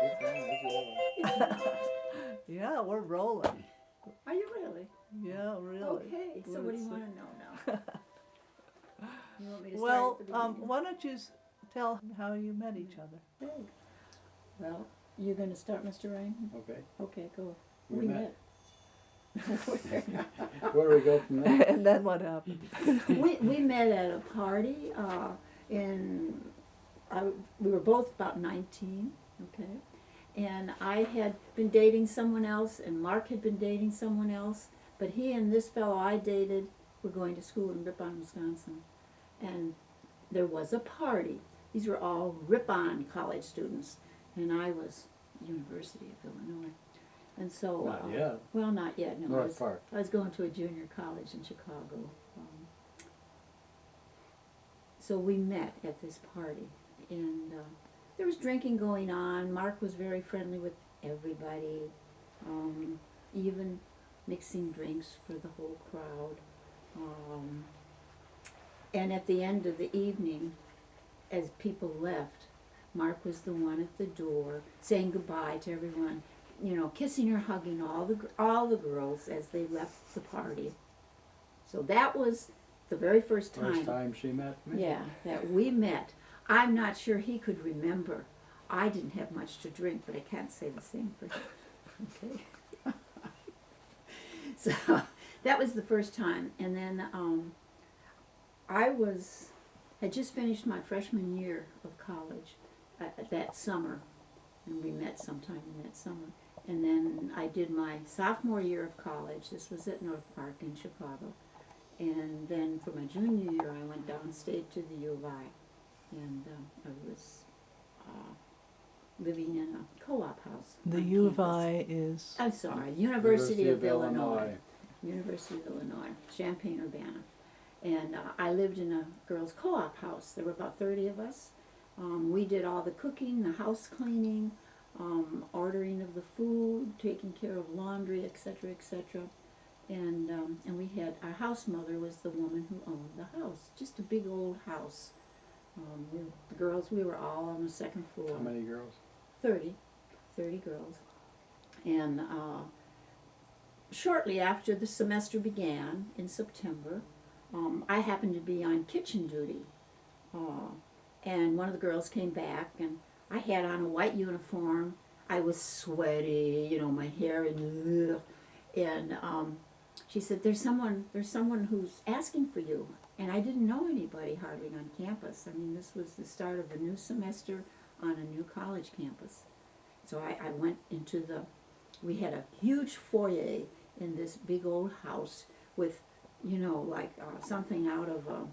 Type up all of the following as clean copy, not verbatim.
It's not. Yeah, we're rolling. Are you really? Yeah, really. Okay, so what do you want to know now? You want me to start Well, at the beginning? why don't you tell how you met each other? Okay. Well, you're going to start, Mr. Raymond? Okay. Okay, go. We met. Where? Where do we go from there? And then what happened? we met at a party in, we were both about 19, okay? And I had been dating someone else, and Mark had been dating someone else, but he and this fellow I dated were going to school in Ripon, Wisconsin. And there was a party. These were all Ripon college students, and I was University of Illinois. And so, Not yet. well, not yet. No, North Park. I was going to a junior college in Chicago. So we met at this party, and there was drinking going on. Mark was very friendly with everybody, even mixing drinks for the whole crowd. And at the end of the evening, as people left, Mark was the one at the door saying goodbye to everyone, you know, kissing or hugging all the girls as they left the party. So that was the very first time. First time she met me? Yeah, that we met. I'm not sure he could remember. I didn't have much to drink, but I can't say the same for him. Okay. So that was the first time. And then had just finished my freshman year of college that summer, and we met sometime in that summer. And then I did my sophomore year of college. This was at North Park in Chicago. And then for my junior year, I went downstate to the U of I, and I was living in a co-op house. The on U of campus. I is. I'm sorry, University of Illinois. University of Illinois, Champaign-Urbana. And I lived in a girls' co-op house. There were about 30 of us. We did all the cooking, the house cleaning, ordering of the food, taking care of laundry, etc., etc. And we had, our house mother was the woman who owned the house. Just a big old house. The girls, we were all on the second floor. How many girls? 30 girls. And shortly after the semester began, in September, I happened to be on kitchen duty. And one of the girls came back, and I had on a white uniform. I was sweaty, you know, my hair and she said, there's someone who's asking for you. And I didn't know anybody hardly on campus. I mean, this was the start of a new semester on a new college campus. So I went into we had a huge foyer in this big old house with, you know, like something out of a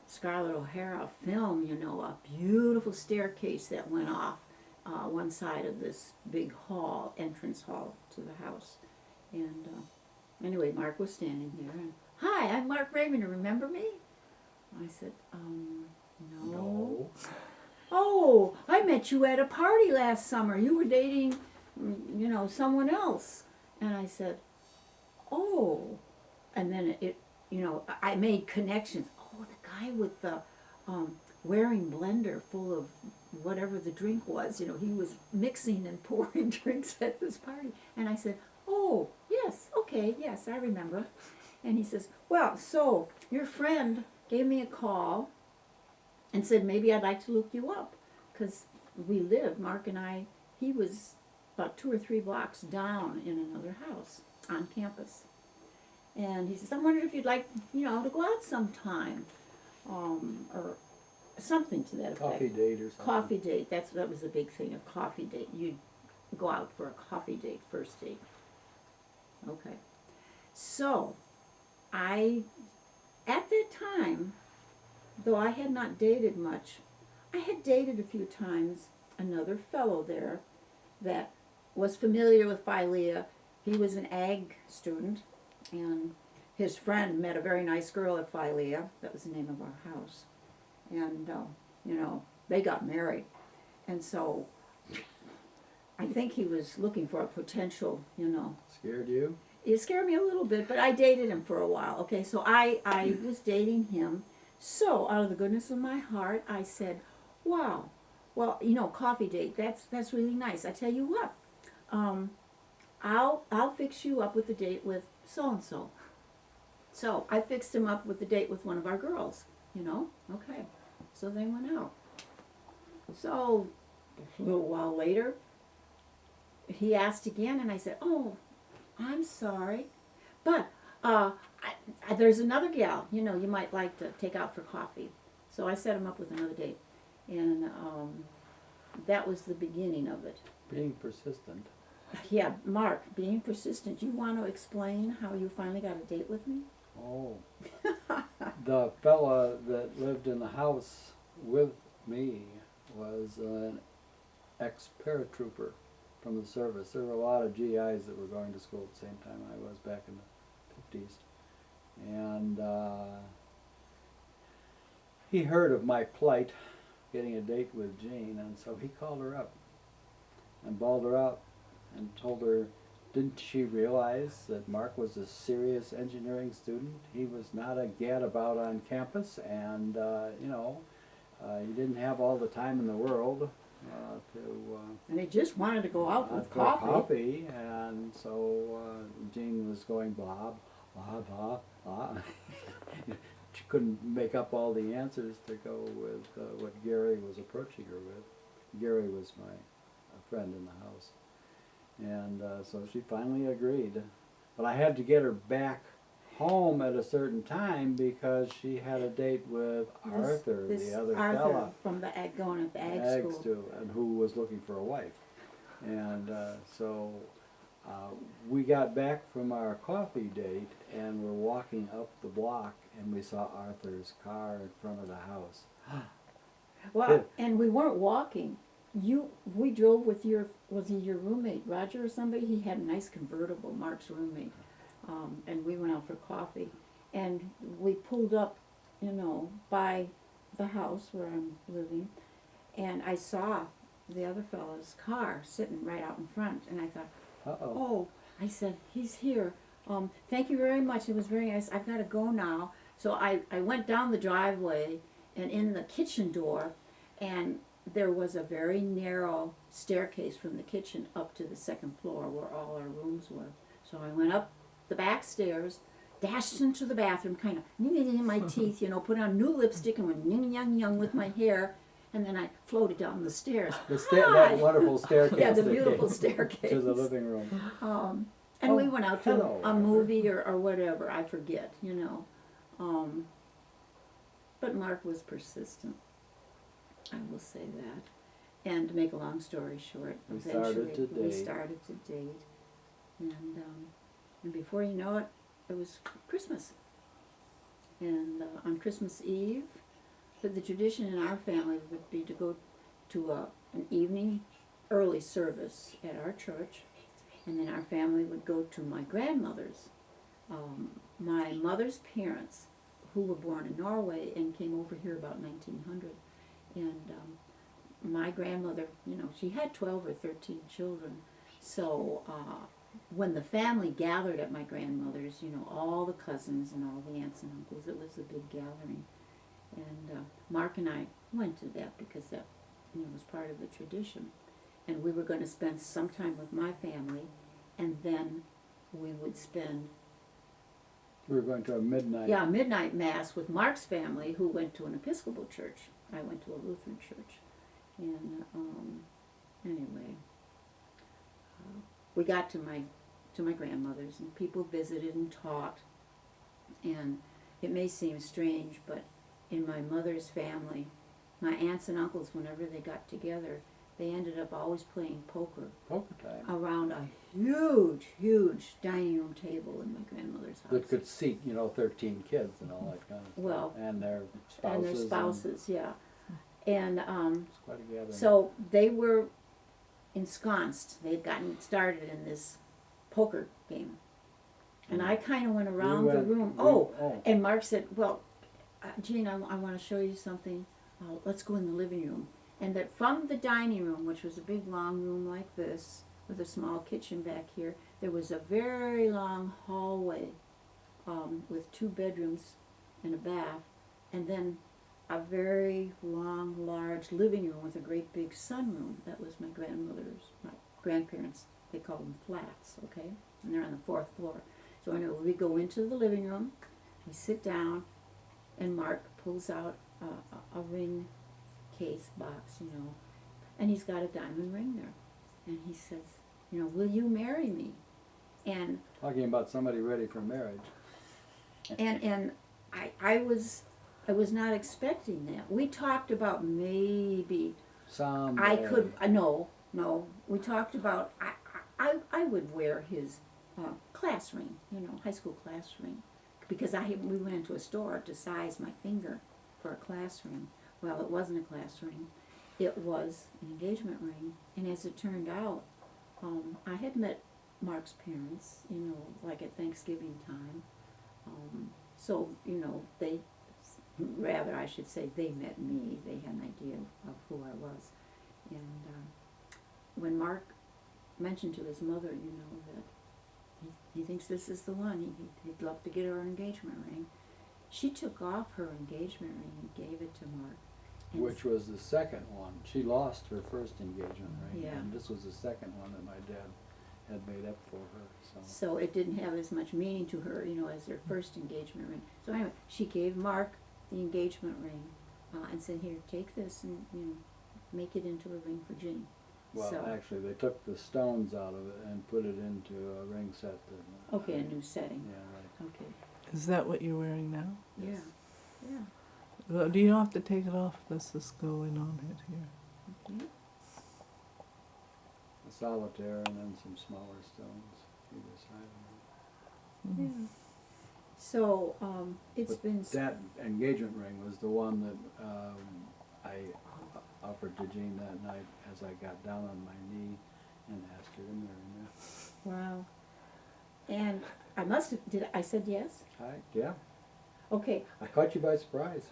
Scarlett O'Hara film, you know, a beautiful staircase that went off one side of this big hall, entrance hall to the house. And anyway, Mark was standing there, and, hi, I'm Mark Raymond, remember me? I said, no. Oh, I met you at a party last summer. You were dating, you know, someone else. And I said, oh. And then it, you know, I made connections. Oh, the guy with the wearing blender full of whatever the drink was. You know, he was mixing and pouring drinks at this party. And I said, oh, yes, okay, yes, I remember. And he says, well, so your friend gave me a call and said maybe I'd like to look you up, because we lived, Mark and I, he was about 2 or 3 blocks down in another house on campus. And he says, I wondered if you'd like, you know, to go out sometime, or something to that effect. Coffee date or something. Coffee date, that was the big thing, a coffee date. You'd go out for a coffee date, first date. Okay. So, at that time, though I had not dated much, I had dated a few times another fellow there that was familiar with Philea. He was an ag student, and his friend met a very nice girl at Philea. That was the name of our house. And, you know, they got married. And so I think he was looking for a potential, you know. Scared you? It scared me a little bit, but I dated him for a while. Okay, so I was dating him. So out of the goodness of my heart, I said, wow, well, coffee date, that's really nice. I tell you what, I'll fix you up with a date with so-and-so. So I fixed him up with the date with one of our girls. Okay. So they went out. So a little while later, he asked again, and I said, "Oh, I'm sorry, but there's another gal, you might like to take out for coffee." So I set him up with another date, and that was the beginning of it. Being persistent. Yeah, Mark, being persistent. You want to explain how you finally got a date with me? Oh. The fella that lived in the house with me was an ex-paratrooper from the service. There were a lot of GIs that were going to school at the same time I was back in the 50s. And he heard of my plight, getting a date with Jean, and so he called her up and bawled her out and told her, didn't she realize that Mark was a serious engineering student? He was not a gadabout on campus, and he didn't have all the time in the world to And he just wanted to go out with for coffee. and so Jean was going blah, blah, blah, blah. She couldn't make up all the answers to go with what Gary was approaching her with. Gary was my friend in the house. And so she finally agreed. But I had to get her back home at a certain time because she had a date with Arthur, the other Arthur fella. from the going to the ag school. And who was looking for a wife. And so we got back from our coffee date and we're walking up the block and we saw Arthur's car in front of the house. Well, and we weren't walking. We drove with was he your roommate, Roger or somebody? He had a nice convertible, Mark's roommate. And we went out for coffee. And we pulled up, by the house where I'm living. And I saw the other fellow's car sitting right out in front. And I thought, Uh-oh. I said, he's here. Thank you very much. It was very nice. I've got to go now. So I went down the driveway and in the kitchen door, and there was a very narrow staircase from the kitchen up to the second floor where all our rooms were. So I went up the back stairs, dashed into the bathroom, kind of in my teeth, put on new lipstick and went ning with my hair, and then I floated down the stairs. That wonderful staircase. Yeah, the that beautiful came staircase. to the living room. And we went out to hello, a movie or whatever, I forget, But Mark was persistent. I will say that. And to make a long story short, We eventually started to we date. started to date. And before you know it, it was Christmas. And on Christmas Eve, but the tradition in our family would be to go to an evening early service at our church. And then our family would go to my grandmother's. My mother's parents, who were born in Norway and came over here about 1900. And my grandmother, she had 12 or 13 children. So when the family gathered at my grandmother's, all the cousins and all the aunts and uncles, it was a big gathering. And Mark and I went to that because that was part of the tradition. And we were going to spend some time with my family, and then we would spend We were going to a midnight. midnight mass with Mark's family, who went to an Episcopal church. I went to a Lutheran church. And anyway, we got to my grandmother's, and people visited and talked. And it may seem strange, but in my mother's family, my aunts and uncles, whenever they got together, they ended up always playing poker Poker time. around a huge, huge dining room table in my grandmother's house. That could seat, 13 kids and all that kind of stuff. Well, and their spouses. And their spouses, yeah. And It's quite a gathering. so they were ensconced. They had gotten started in this poker game. And I kind of went around the room. And Mark said, well, Jean, I want to show you something. Let's go in the living room. And that from the dining room, which was a big long room like this, with a small kitchen back here, there was a very long hallway with 2 bedrooms and a bath, and then a very long, large large living room with a great big sunroom. That was my grandparents, they called them flats, okay? And they're on the 4th floor. So anyway, we go into the living room, we sit down, and Mark pulls out a ring case box, and he's got a diamond ring there. And he says, will you marry me? And Talking about somebody ready for marriage. and I was not expecting that. We talked about maybe Someday. I could no. We talked about I would wear his class ring, high school class ring, because we went into a store to size my finger for a class ring. Well, it wasn't a class ring. It was an engagement ring, and as it turned out, I had met Mark's parents, like at Thanksgiving time. So, they, rather I should say, they met me. They had an idea of who I was. And when Mark mentioned to his mother, that he thinks this is the one, he'd love to get her an engagement ring, she took off her engagement ring and gave it to Mark. And Which was the second one. She lost her first engagement ring, Yeah. and this was the second one that my dad had made up for her. so it didn't have as much meaning to her, as her first engagement ring. So anyway, she gave Mark the engagement ring and said, "Here, take this and make it into a ring for Jean." Well, So- actually, they took the stones out of it and put it into a ring set. That, Okay, a new setting. Yeah, right. Okay. Is that what you're wearing now? Yeah. Yeah. Well, do you don't have to take it off? This is going on it here. Okay. A solitaire and then some smaller stones either side of it. Yeah. So it's But been that engagement ring was the one that I offered to Jean that night as I got down on my knee and asked her to marry me. wow. And I must have I said yes? Yeah, Okay, I caught you by surprise.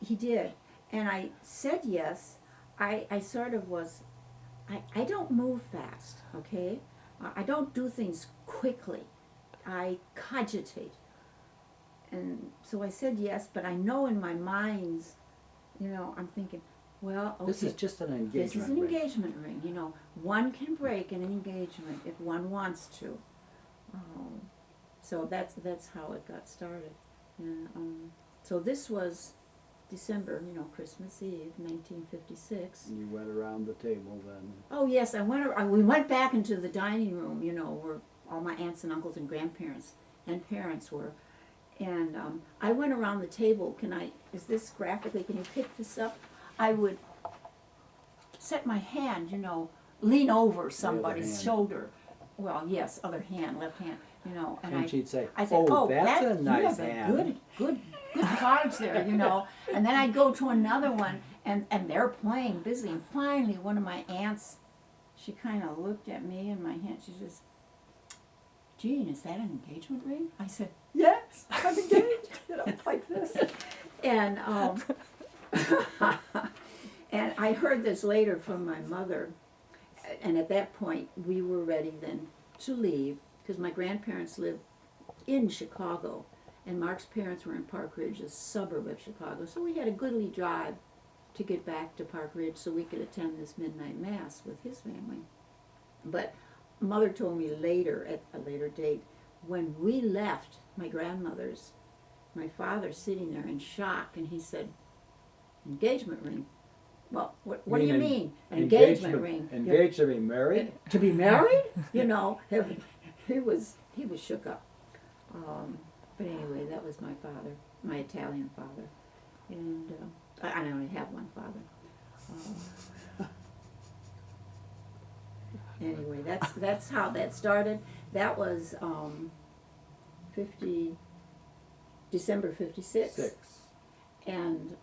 he did. And I said yes. I sort of was I don't move fast, okay? I don't do things quickly. I cogitate. And so I said yes, but I know in my mind's, I'm thinking, well, okay. This is just an engagement This is an ring. engagement ring, one can break in an engagement if one wants to. So that's how it got started. And so this was December, Christmas Eve, 1956. And you went around the table then. Oh yes, we went back into the dining room, where all my aunts and uncles and grandparents and parents were. And I went around the table. Is this graphically, can you pick this up? I would set my hand, lean over somebody's hand. shoulder. Well, yes, other hand, left hand, and And she'd say, I said, "Oh, that's that, a nice you have hand." good cards there, And then I'd go to another one, and they're playing busy. And finally, one of my aunts, she kind of looked at me and my hand. She says, "Jean, is that an engagement ring?" I said, "Yes, I'm engaged." Like this. And and I heard this later from my mother. And at that point, we were ready then to leave, because my grandparents lived in Chicago, and Mark's parents were in Park Ridge, a suburb of Chicago. So we had a goodly drive to get back to Park Ridge so we could attend this midnight mass with his family. But Mother told me later, at a later date, when we left my grandmother's, my father sitting there in shock, and he said, "Engagement ring? Well, what do you mean? An engagement ring? Engaged to be married? To be married?" He was shook up. But anyway, that was my father, my Italian father, and I only have one father. Anyway, that's how that started. That was December 56. 6. And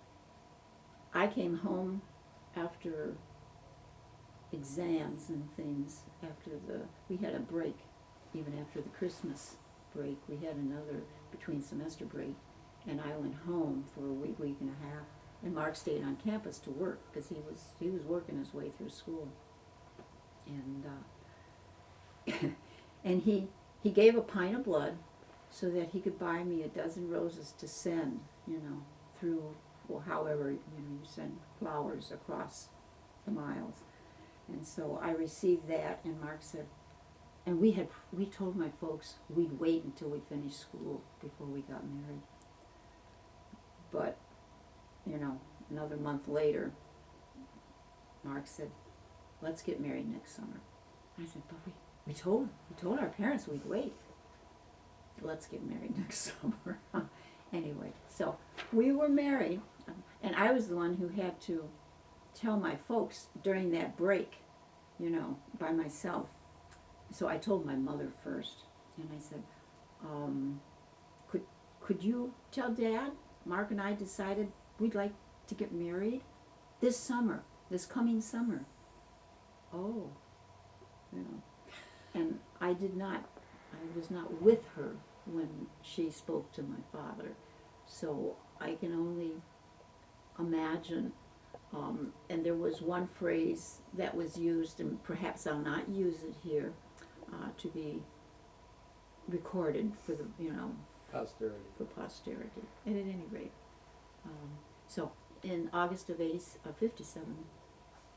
I came home after exams and things, we had a break, even after the Christmas break, we had another between semester break, and I went home for a week and a half, and Mark stayed on campus to work, because he was working his way through school. And and he gave a pint of blood so that he could buy me a dozen roses to send, through or however, you send flowers across the miles. And so I received that, and Mark said, and we told my folks we'd wait until we finished school before we got married. But, another month later, Mark said, let's get married next summer. I said, but we told our parents we'd wait. Let's get married next summer. Anyway, so we were married, and I was the one who had to tell my folks during that break, by myself. So I told my mother first, and I said, could you tell Dad? Mark and I decided we'd like to get married this coming summer. Oh, and I was not with her when she spoke to my father, so I can only imagine. And there was one phrase that was used, and perhaps I'll not use it here, to be recorded for the, Posterity. for posterity. And at any rate, so in August of 57,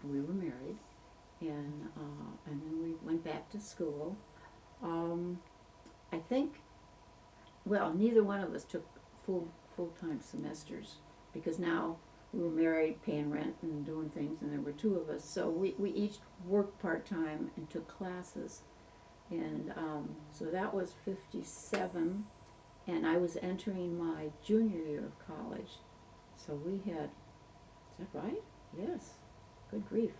we were married, and then we went back to school. I think, neither one of us took full-time semesters, because now we were married, paying rent and doing things, and there were two of us. So we each worked part-time and took classes. And so that was 57, and I was entering my junior year of college. So we had, is that right? Yes. Good grief.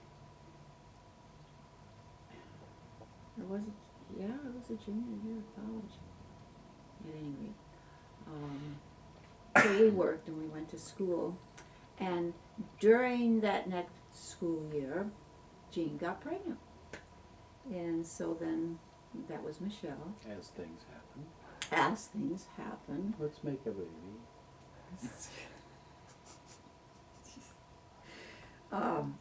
Or was it? Yeah, it was a junior year of college. At any rate. So we worked and we went to school. And during that next school year, Jean got pregnant. And so then that was Michelle. As things happen. As things happen. Let's make a baby.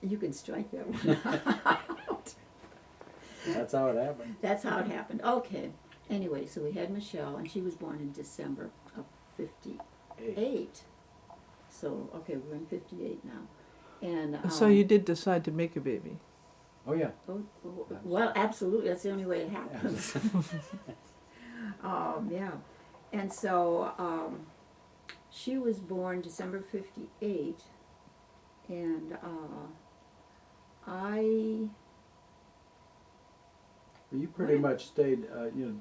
You can strike that one out. That's how it happened. That's how it happened. Okay. Anyway, so we had Michelle, and she was born in December of 58. So, okay, we're in 58 now. And So you did decide to make a baby. Oh, yeah. Well, absolutely. That's the only way it happens. Yeah. And so she was born December 58, and You pretty much stayed,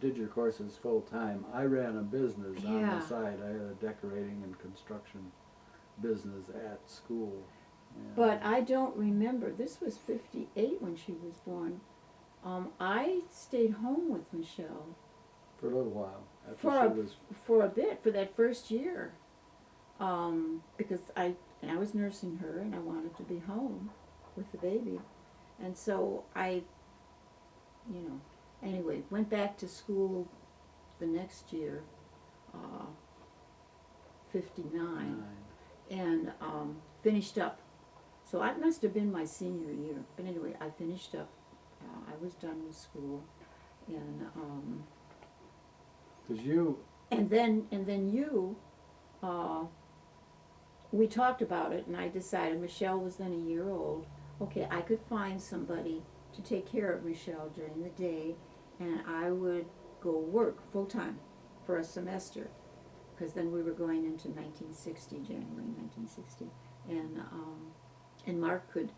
did your courses full time. I ran a business on Yeah. the side. I had a decorating and construction business at school. And But I don't remember. This was 58 when she was born. I stayed home with Michelle for a little while after for she was. for a bit, for that first year, because I was nursing her and I wanted to be home with the baby, and so I, anyway, went back to school the next year, 59, and finished up. So I must have been my senior year. But anyway, I finished up. I was done with school, and Because you. and then you, we talked about it, and I decided Michelle was then a year old. Okay, I could find somebody to take care of Michelle during the day, and I would go work full time for a semester, because then we were going into 1960, January 1960, and Mark could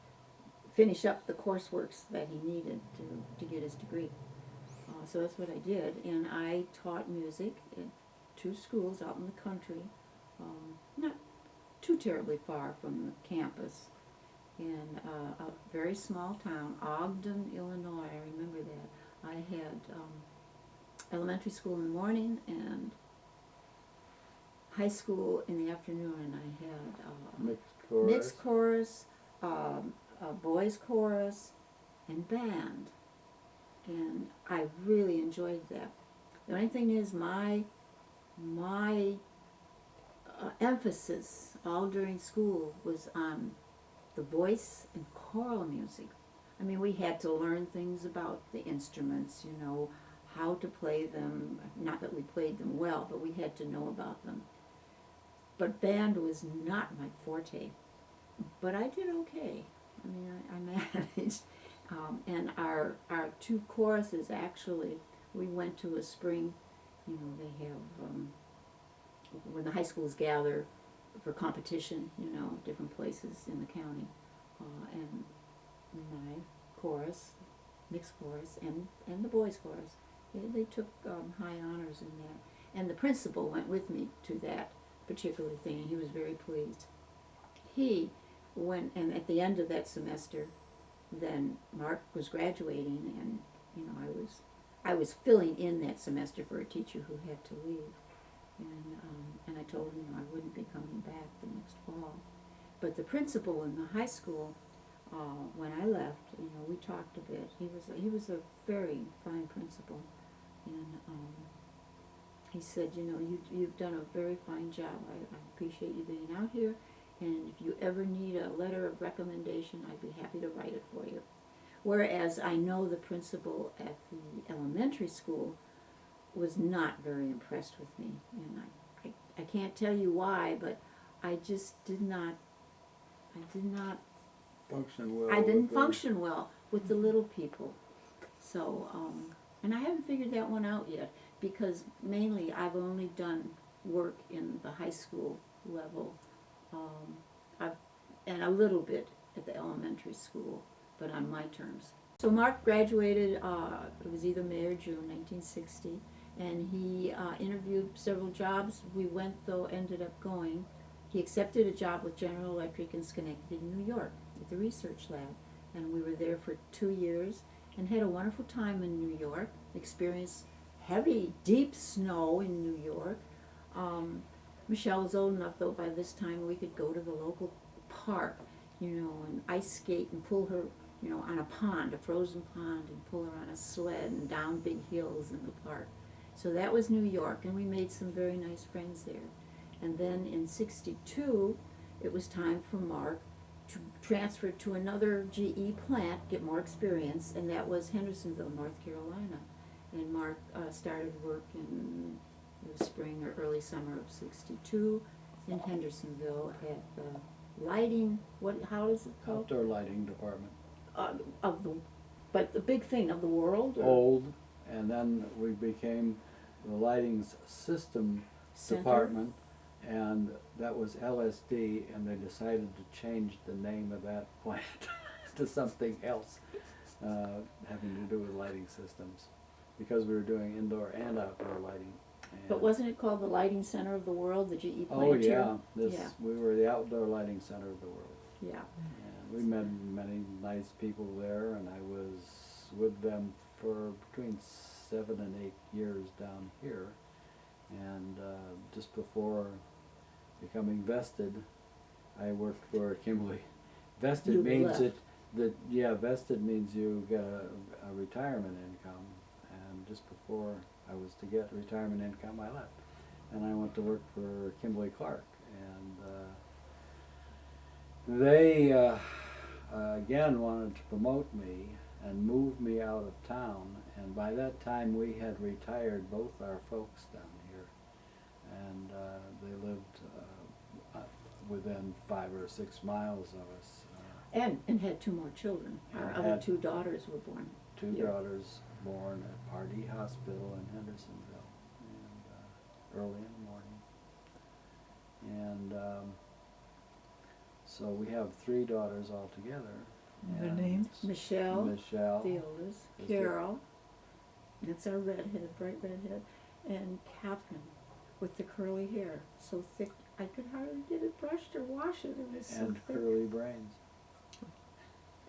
finish up the courseworks that he needed to get his degree. So that's what I did, and I taught music at 2 schools out in the country, not too terribly far from the campus, in a very small town, Ogden, Illinois. I remember that. I had elementary school in the morning and high school in the afternoon, and I had mixed chorus, boys chorus, and band. And I really enjoyed that. The only thing is my emphasis all during school was on the voice and choral music. I mean, we had to learn things about the instruments, how to play them. Not that we played them well, but we had to know about them. but band was not my forte. But I did okay. I mean, I managed. And our two choruses, actually, we went to a spring, you know, they have, when the high schools gather for competition, you know, different places in the county. And my chorus, mixed chorus, and the boys' chorus, they took high honors in that. And the principal went with me to that particular thing, and he was very pleased. He went, and at the end of that semester, then Mark was graduating, and you know, I was filling in that semester for a teacher who had to leave, and I told him, you know, I wouldn't be coming back the next fall. But the principal in the high school, when I left, you know, we talked a bit. He was a very fine principal, and he said, you know, you've done a very fine job. I appreciate you being out here, and if you ever need a letter of recommendation, I'd be happy to write it for you. Whereas I know the principal at the elementary school was not very impressed with me, and I can't tell you why, but I just did not Function well. I didn't with the- function well with the little people. So, and I haven't figured that one out yet, because mainly I've only done work in the high school level, and a little bit at the elementary school, but on my terms. So Mark graduated, it was either May or June 1960, and he interviewed several jobs. We went, though, ended up going. He accepted a job with General Electric in Schenectady, New York, at the research lab, and we were there for 2 years and had a wonderful time in New York, experienced heavy, deep snow in New York. Michelle was old enough, though, by this time we could go to the local park, you know, and ice skate and pull her, you know, on a pond, a frozen pond, and pull her on a sled and down big hills in the park. So that was New York, and we made some very nice friends there. And then in '62, it was time for Mark to transfer to another GE plant, get more experience, and that was Hendersonville, North Carolina. And Mark started work in the spring or early summer of '62 in Hendersonville at the lighting, how is it called? Outdoor lighting department. But the big thing of the world? Or Old, and then we became the lighting system Center? department, and that was LSD, and they decided to change the name of that plant to something else having to do with lighting systems, because we were doing indoor and outdoor lighting. But wasn't it called the Lighting Center of the World, the GE plant Oh, here? yeah, Yeah. we were the outdoor lighting center of the world. Yeah. And we met many nice people there, and I was with them for between 7 and 8 years down here. And just before becoming vested, I worked for Kimberly. Vested You means left. vested means you get a retirement income. And just before I was to get retirement income, I left. And I went to work for Kimberly Clark. And they, again, wanted to promote me and move me out of town. And by that time, we had retired both our folks down here. And they lived within 5 or 6 miles of us. And had 2 more children. Our And other had 2 daughters were born. 2 here. daughters born at Pardee Hospital in Hendersonville, and early in the morning. And so we have 3 daughters altogether. Their and names? Michelle, Michelle. the oldest, is Carol, that's our redhead, bright redhead, and Catherine with the curly hair, so thick I could hardly get it brushed or wash it. It was so And thick. curly brains.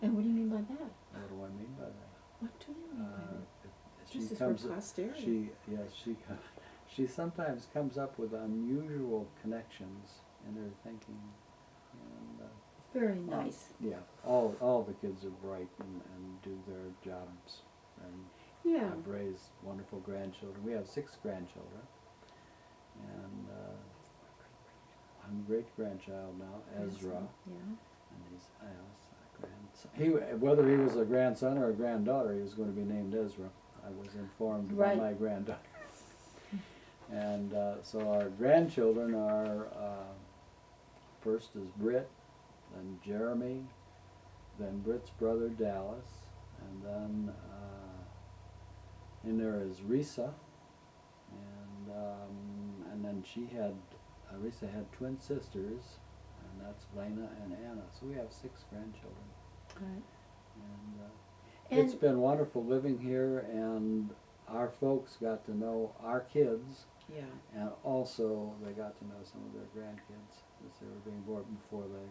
And what do you mean by that? What do I mean by that? What do you mean by that? This is for posterity. She sometimes comes up with unusual connections in her thinking. And Very nice. yeah, all the kids are bright and do their jobs. And Yeah. I've raised wonderful grandchildren. We have 6 grandchildren. And one great-grandchild now, Ezra. Yeah. And he's a grandson. Whether he was a grandson or a granddaughter, he was going to be named Ezra. I was informed by Right. my granddaughter. And so our grandchildren are, first is Britt, then Jeremy, then Britt's brother Dallas, and then in there is Risa, and then Risa had twin sisters, and that's Lena and Anna. So we have 6 grandchildren. Right. And it's been wonderful living here, and our folks got to know our kids, Yeah. and also they got to know some of their grandkids as they were being born before they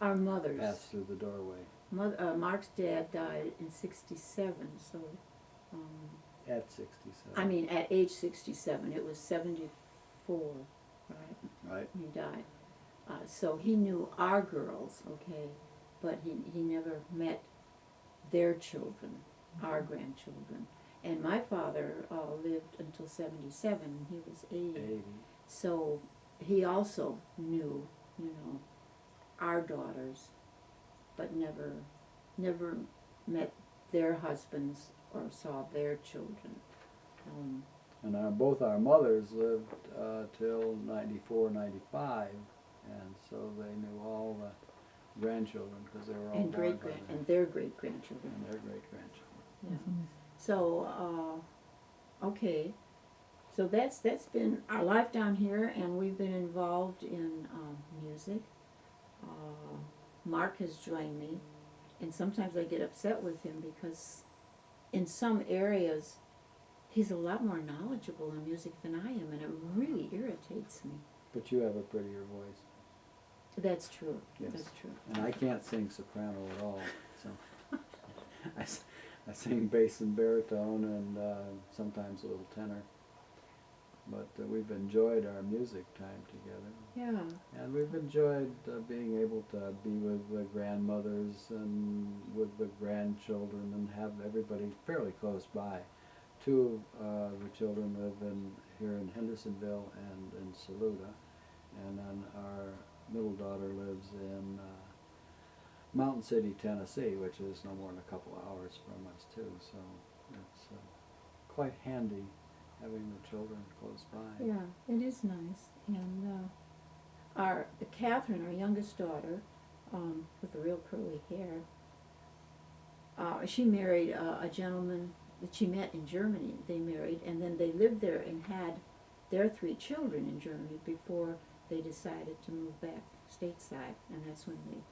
Our mothers. passed through the doorway. Mark's dad died in '67, so At 67. I mean at age 67. It was 74, right? Right. When he died. So he knew our girls, okay, but he never met their children, our grandchildren. And my father lived until 77, and he was 80. 80. So he also knew, our daughters, but never met their husbands or saw their children. And both our mothers lived till 94, 95, and so they knew all the grandchildren because they were all And born by then. and their great grandchildren. And their great grandchildren. Yeah. So okay, so that's been our life down here, and we've been involved in music. Mark has joined me, and sometimes I get upset with him because in some areas he's a lot more knowledgeable in music than I am, and it really irritates me. But you have a prettier voice. That's true. Yes. That's true. And I can't sing soprano at all, so I sing bass and baritone and sometimes a little tenor. But we've enjoyed our music time together. Yeah. And we've enjoyed being able to be with the grandmothers and with the grandchildren and have everybody fairly close by. 2 of the children live here in Hendersonville and in Saluda, and then our middle daughter lives in Mountain City, Tennessee, which is no more than a couple of hours from us too. So it's quite handy having the children close by. Yeah, it is nice. And Catherine, our youngest daughter, with the real curly hair, she married a gentleman that she met in Germany. They married, and then they lived there and had their 3 children in Germany before they decided to move back stateside, and that's when they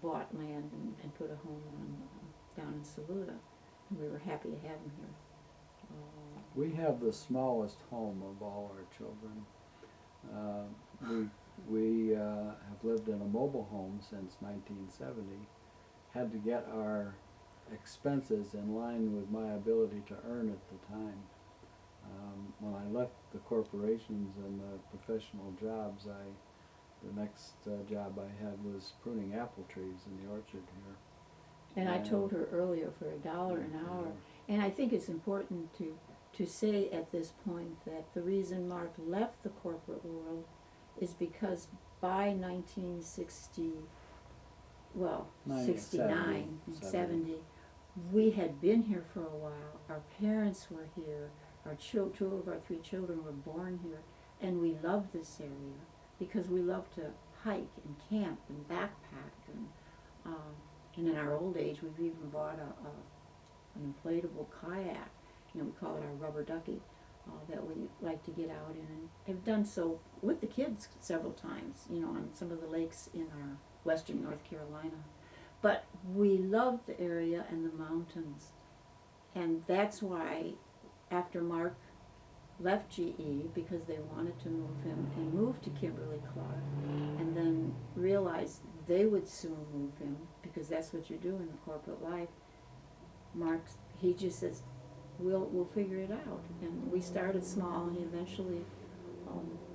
bought land and put a home down in Saluda. And we were happy to have them here. We have the smallest home of all our children. We have lived in a mobile home since 1970. Had to get our expenses in line with my ability to earn at the time. When I left the corporations and the professional jobs, the next job I had was pruning apple trees in the orchard here. And I told her earlier for $1 an hour. And I think it's important to say at this point that the reason Mark left the corporate world is because by 1960, well, 69, 70, we had been here for a while. Our parents were here. Our 2 of our 3 children were born here. And we loved this area because we loved to hike and camp and backpack. And in our old age, we've even bought an inflatable kayak. We call it our rubber ducky, that we like to get out in, and have done so with the kids several times, on some of the lakes in our western North Carolina. But we love the area and the mountains, and that's why after Mark left GE, because they wanted to move him, and moved to Kimberly-Clark, and then realized they would soon move him, because that's what you do in the corporate life, he just says, we'll figure it out. And we started small, and he eventually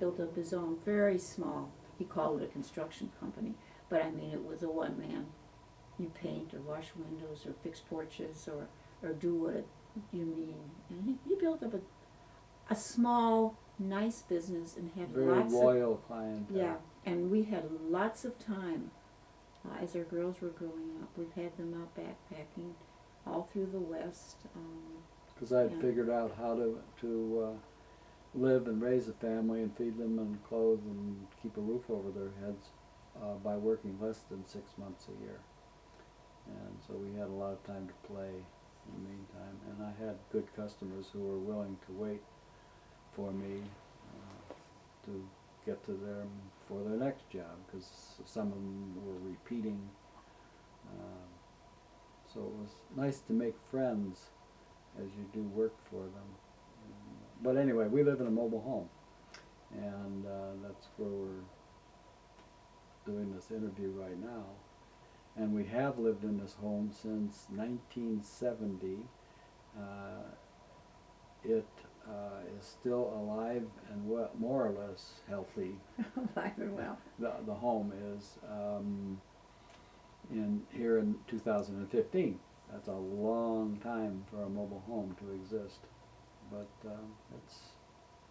built up his own, very small, he called it a construction company, but I mean it was a one-man. You paint or wash windows or fix porches or do what you need. And he built up a small, nice business and had Very lots loyal clientele. Yeah, and we had lots of time as our girls were growing up. We've had them out backpacking all through the West. Because I'd Yeah. figured out how to live and raise a family and feed them and clothe and keep a roof over their heads by working less than 6 months a year. And so we had a lot of time to play in the meantime. And I had good customers who were willing to wait for me to get to them for their next job, because some of them were repeating. So it was nice to make friends as you do work for them. But anyway, we live in a mobile home, and that's where we're doing this interview right now. And we have lived in this home since 1970. It is still alive and more or less healthy. Alive and well. The home is here in 2015. That's a long time for a mobile home to exist, but it's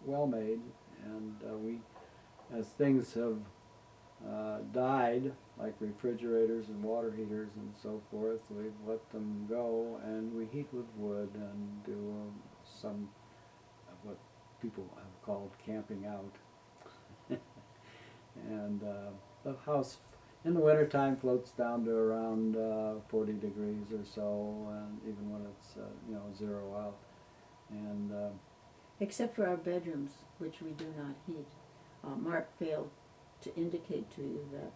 well made, and we, as things have died, like refrigerators and water heaters and so forth, we've let them go, and we heat with wood and do some of what people have called camping out. And the house in the wintertime floats down to around 40 degrees or so, and even when it's 0 out. And Except for our bedrooms, which we do not heat. Mark failed to indicate to you that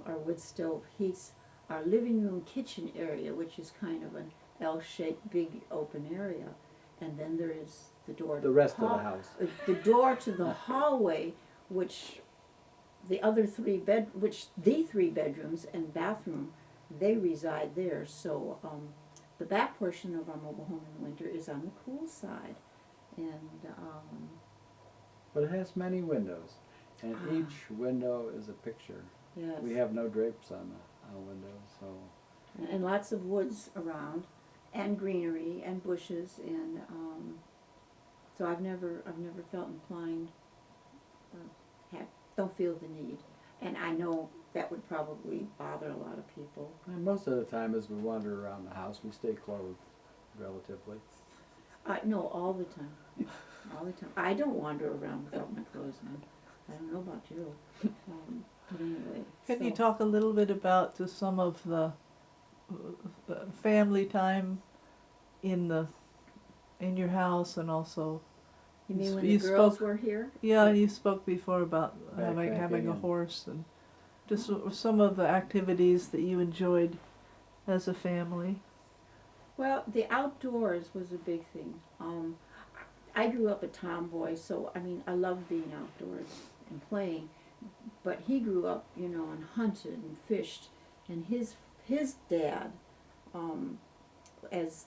our wood stove heats our living room kitchen area, which is kind of an L-shaped big open area, and then there is the door to the rest of the house. the door to the hallway, which the three bedrooms and bathroom, they reside there. So the back portion of our mobile home in the winter is on the cool side, and But it has many windows, and each window is a picture. yes, We have no drapes on the windows, so and lots of woods around, and greenery and bushes, and so I've never felt inclined, don't feel the need, and I know that would probably bother a lot of people. and most of the time as we wander around the house, we stay clothed, relatively. No, all the time, all the time. I don't wander around without my clothes on. I don't know about you, but anyway. Can you so- talk a little bit about to some of the family time in your house, and also You mean you when the girls spoke- were here? you spoke before about having Backpacking a and- horse, and just some of the activities that you enjoyed as a family. Well, the outdoors was a big thing. I grew up a tomboy, so I mean, I loved being outdoors and playing. But he grew up, and hunted and fished, and his dad, as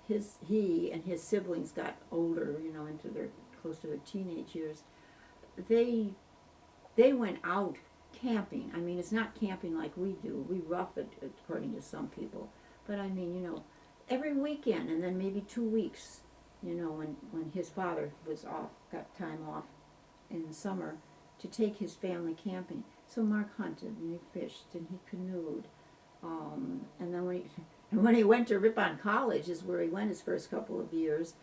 he and his siblings got older, into their close to their teenage years, they went out camping. I mean, it's not camping like we do. We rough it, according to some people. But I mean, every weekend, and then maybe 2 weeks, when his father was off, got time off in the summer, to take his family camping. So Mark hunted, and he fished, and he canoed. And then when he went to Ripon College, is where he went his first couple of years,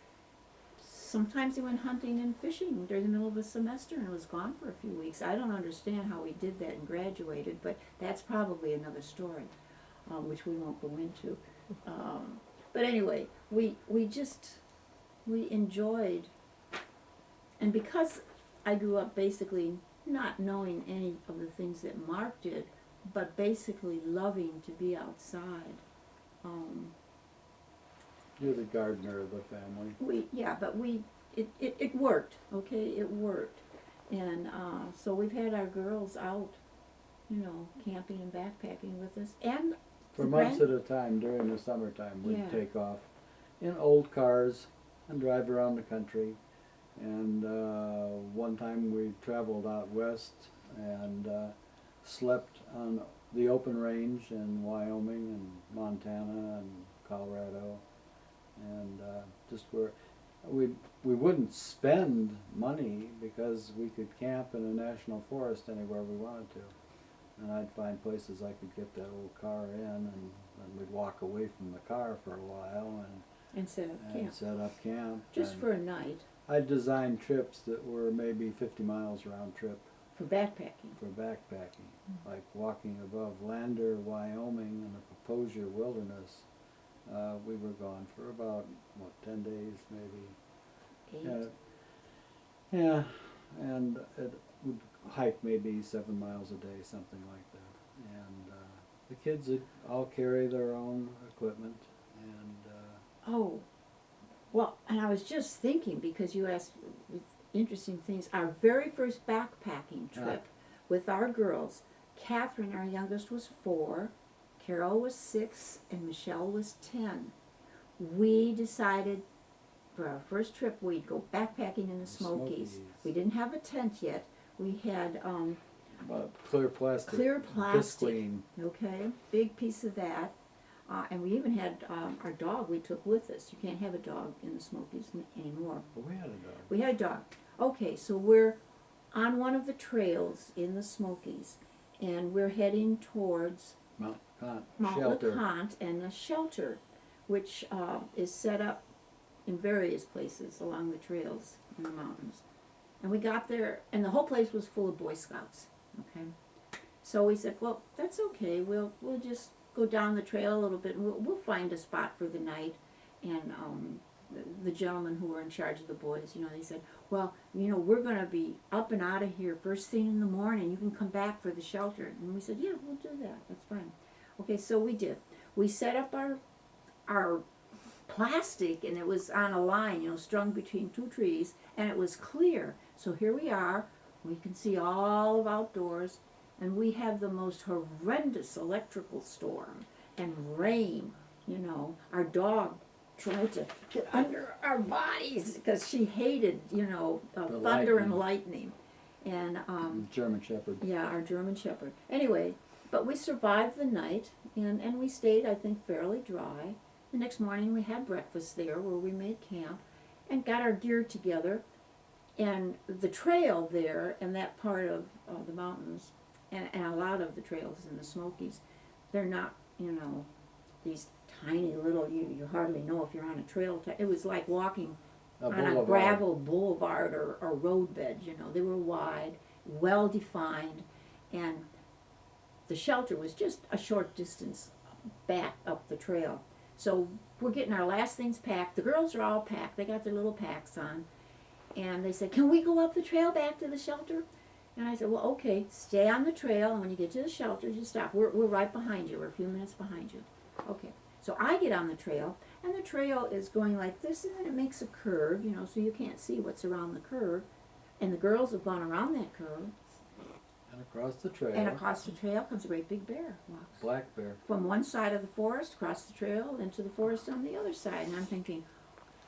sometimes he went hunting and fishing during the middle of a semester and was gone for a few weeks. I don't understand how he did that and graduated, but that's probably another story, which we won't go into. But anyway, we enjoyed, and because I grew up basically not knowing any of the things that Mark did, but basically loving to be outside. You're the gardener of the family. It worked, okay, it worked. And so we've had our girls out, camping and backpacking with us. And For the months at a time during the summertime, we'd Yeah. take off in old cars and drive around the country. And one time we traveled out west and slept on the open range in Wyoming and Montana and Colorado, and just where we wouldn't spend money because we could camp in a national forest anywhere we wanted to. And I'd find places I could get that old car in, and then we'd walk away from the car for a while set up and camp, set up camp. just and for a night. I designed trips that were maybe 50 miles round trip For backpacking. for backpacking, like walking above Lander, Wyoming, in the Proposier Wilderness. We were gone for about, 10 days maybe. 8. Yeah, and it would hike maybe 7 miles a day, something like that. And the kids would all carry their own equipment, and Oh, well, and I was just thinking, because you asked interesting things, our very first backpacking trip with our girls, Catherine, our youngest, was 4, Carol was 6, and Michelle was 10. We decided for our first trip we'd go backpacking in the Smokies. Smokies. We didn't have a tent yet. We had clear plastic, clear plastic. visqueen. Okay, big piece of that. And we even had our dog we took with us. You can't have a dog in the Smokies anymore. But we had a dog. We had a dog. Okay, so we're on one of the trails in the Smokies, and we're heading towards Mount LeConte Mount shelter. LeConte and a shelter, which is set up in various places along the trails in the mountains. And we got there, and the whole place was full of Boy Scouts. Okay, so we said, well, that's okay. We'll just go down the trail a little bit, and we'll find a spot for the night. And the gentlemen who were in charge of the boys, they said, well, we're going to be up and out of here first thing in the morning. You can come back for the shelter. And we said, yeah, we'll do that. That's fine. Okay, so we did. We set up our plastic, and it was on a line, strung between 2 trees, and it was clear. So here we are. We can see all of outdoors, and we have the most horrendous electrical storm and rain. Our dog tried to get under our bodies because she hated, thunder and lightning. And German Shepherd. yeah, our German Shepherd. Anyway, but we survived the night, and we stayed, I think, fairly dry. The next morning we had breakfast there where we made camp and got our gear together. And the trail there and that part of the mountains, and a lot of the trails in the Smokies, they're not, these tiny little, you hardly know if you're on a trail. It was like walking on a boulevard. gravel boulevard or roadbed, They were wide, well defined, and the shelter was just a short distance back up the trail. So we're getting our last things packed. The girls are all packed. They got their little packs on. And they said, can we go up the trail back to the shelter? And I said, well, okay, stay on the trail, and when you get to the shelter, just stop. We're right behind you. We're a few minutes behind you. Okay. So I get on the trail, and the trail is going like this, and then it makes a curve, so you can't see what's around the curve. And the girls have gone around that curve. And across the trail. And across the trail comes a great big bear. Walks Black bear. from one side of the forest, across the trail, into the forest on the other side. And I'm thinking,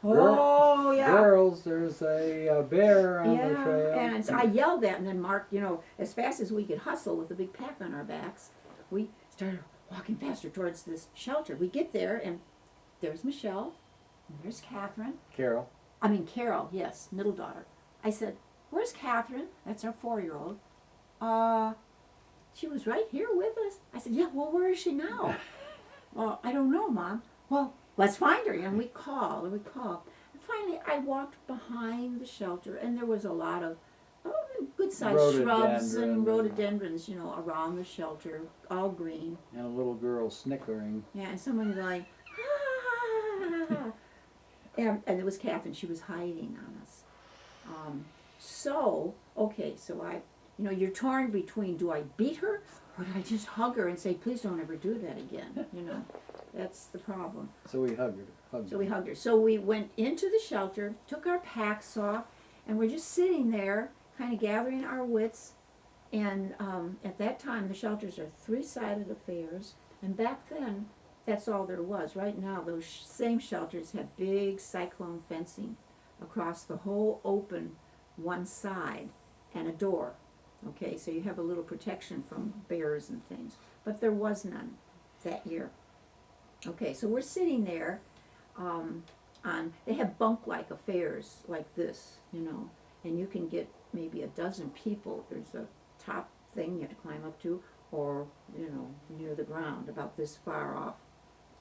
Girl- oh, yeah. Girls, there's a bear on the trail. And so I yelled that, and then Mark, as fast as we could hustle with a big pack on our backs, we started walking faster towards this shelter. We get there, and there's Michelle, and there's Catherine. Carol. Carol, yes, middle daughter. I said, where's Catherine? That's our 4-year-old. She was right here with us. I said, yeah, well, where is she now? Well, I don't know, Mom. Well, let's find her. And we call. And finally, I walked behind the shelter, and there was a lot of good-sized shrubs and rhododendrons, around the shelter, all green. And a little girl snickering. Yeah, and someone going, ah. And it was Catherine. She was hiding on us. So I, you're torn between, do I beat her or do I just hug her and say, please don't ever do that again? That's the problem. So we hugged her. So we hugged her. So we went into the shelter, took our packs off, and we're just sitting there, kind of gathering our wits. And at that time, the shelters are 3-sided affairs, and back then, that's all there was. Right now, those same shelters have big cyclone fencing across the whole open one side and a door. Okay, so you have a little protection from bears and things. But there was none that year. Okay, so we're sitting there they have bunk-like affairs like this, and you can get maybe a dozen people. There's a top thing you have to climb up to, or, near the ground, about this far off,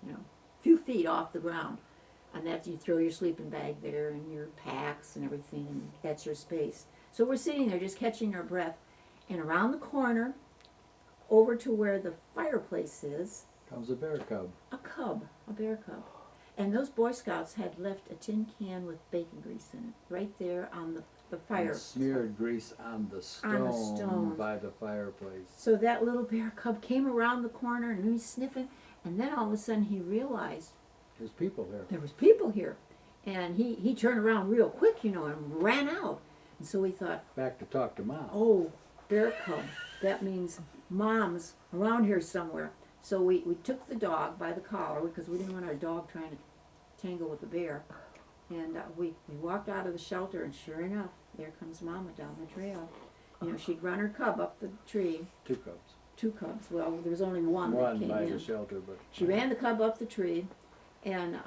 a few feet off the ground. and that you throw your sleeping bag there and your packs and everything, and that's your space. So we're sitting there just catching our breath, and around the corner, over to where the fireplace is, Comes a bear cub. a bear cub. And those Boy Scouts had left a tin can with bacon grease in it, right there on the fire. And smeared grease on the stone by the fireplace. So that little bear cub came around the corner and he was sniffing, and then all of a sudden he realized There's people there. there was people here. And he turned around real quick, you know, and ran out. And so we thought, Back to talk to Mom. oh, bear cub, that means Mom's around here somewhere. So we took the dog by the collar because we didn't want our dog trying to tangle with the bear. And we walked out of the shelter, and sure enough, there comes Mama down the trail. You know, she'd run her cub up the tree. 2 cubs. 2 cubs. Well, there was only one that One came by in. the shelter, but She ran the cub up the tree, and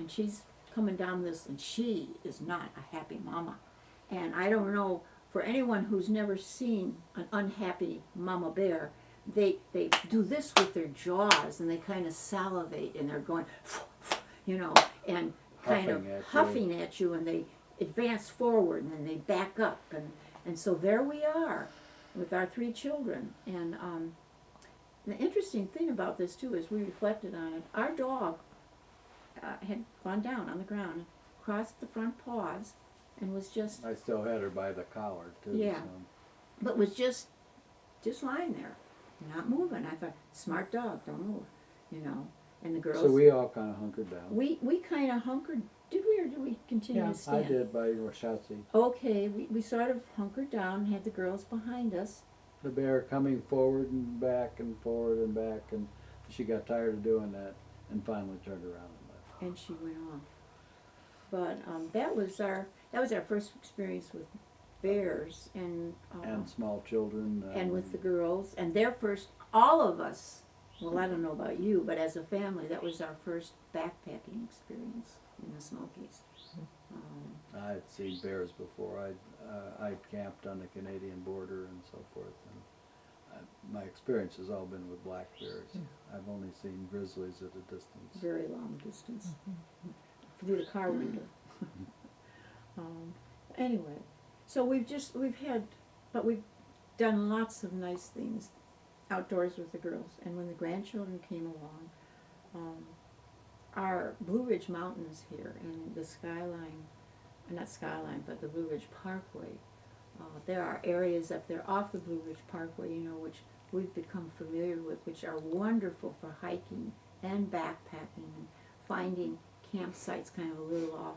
she's coming down this, and she is not a happy mama. And I don't know, for anyone who's never seen an unhappy mama bear, they do this with their jaws, and they kind of salivate, and they're going, you know, and kind of huffing at you, and they advance forward, and then they back up, and so there we are with our 3 children. And the interesting thing about this too is we reflected on it. Our dog had gone down on the ground, crossed the front paws, and was just, I still had her by the collar too. Yeah. So. but was just lying there, not moving. I thought, smart dog, don't move, you know. And the girls, So we all kind of hunkered down. we kind of hunkered. Did we, or did we continue Yeah, to stand? I did by your chassis. Okay, we sort of hunkered down, had the girls behind us. The bear coming forward and back and forward and back, and she got tired of doing that and finally turned around and left. And she went off. But that was our first experience with bears, and small children. and with the girls, and their first, all of us. Well, I don't know about you, but as a family, that was our first backpacking experience in the Smokies. I'd seen bears before. I'd camped on the Canadian border and so forth, and my experience has all been with black bears. I've only seen grizzlies at a distance. Very long distance through the car window. Anyway, so we've done lots of nice things outdoors with the girls. And when the grandchildren came along, our Blue Ridge Mountains here and the skyline, not skyline, but the Blue Ridge Parkway, there are areas up there off the Blue Ridge Parkway, you know, which we've become familiar with, which are wonderful for hiking and backpacking and finding campsites kind of a little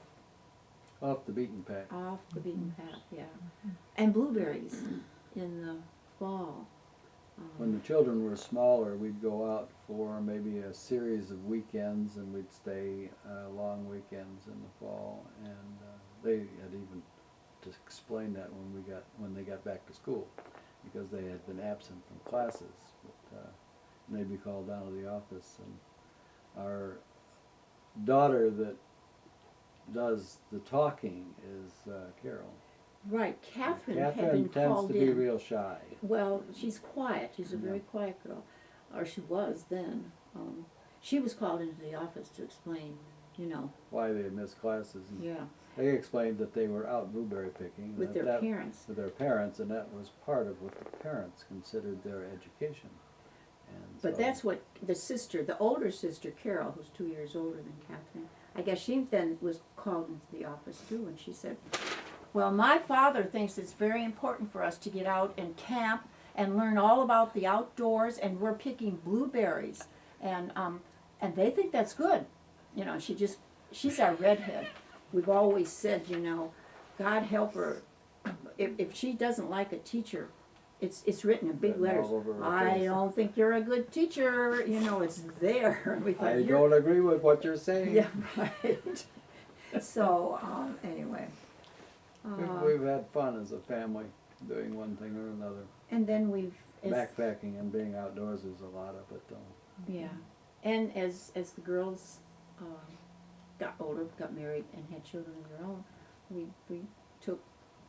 Off the beaten path. off the beaten path, yeah. And blueberries in the fall. When the children were smaller, we'd go out for maybe a series of weekends, and we'd stay long weekends in the fall. And they had even to explain that when they got back to school, because they had been absent from classes. But and they'd be called down to the office, and our daughter that does the talking is Carol. Right, Catherine had been Catherine tends called to be in. real shy. Well, she's quiet. She's a very quiet girl, or she was then. She was called into the office to explain, you know. Why they missed classes. And Yeah. they explained that they were out blueberry picking With their parents. With their parents, and that was part of what the parents considered their education. And But so, that's what the sister, the older sister, Carol, who's 2 years older than Catherine, I guess she then was called into the office too, and she said, well, my father thinks it's very important for us to get out and camp and learn all about the outdoors, and we're picking blueberries, and they think that's good. You know, she's our redhead. We've always said, you know, God help her, if she doesn't like a teacher, it's written in big Written letters. all over her I face. don't think you're a good teacher. You know, it's there. And we thought, I "You're-" don't agree with what you're saying. Yeah, right. So anyway, We've had fun as a family doing one thing or another. and then we've Backpacking and being outdoors is a lot of it, though. yeah, and as the girls got older, got married, and had children of their own, we took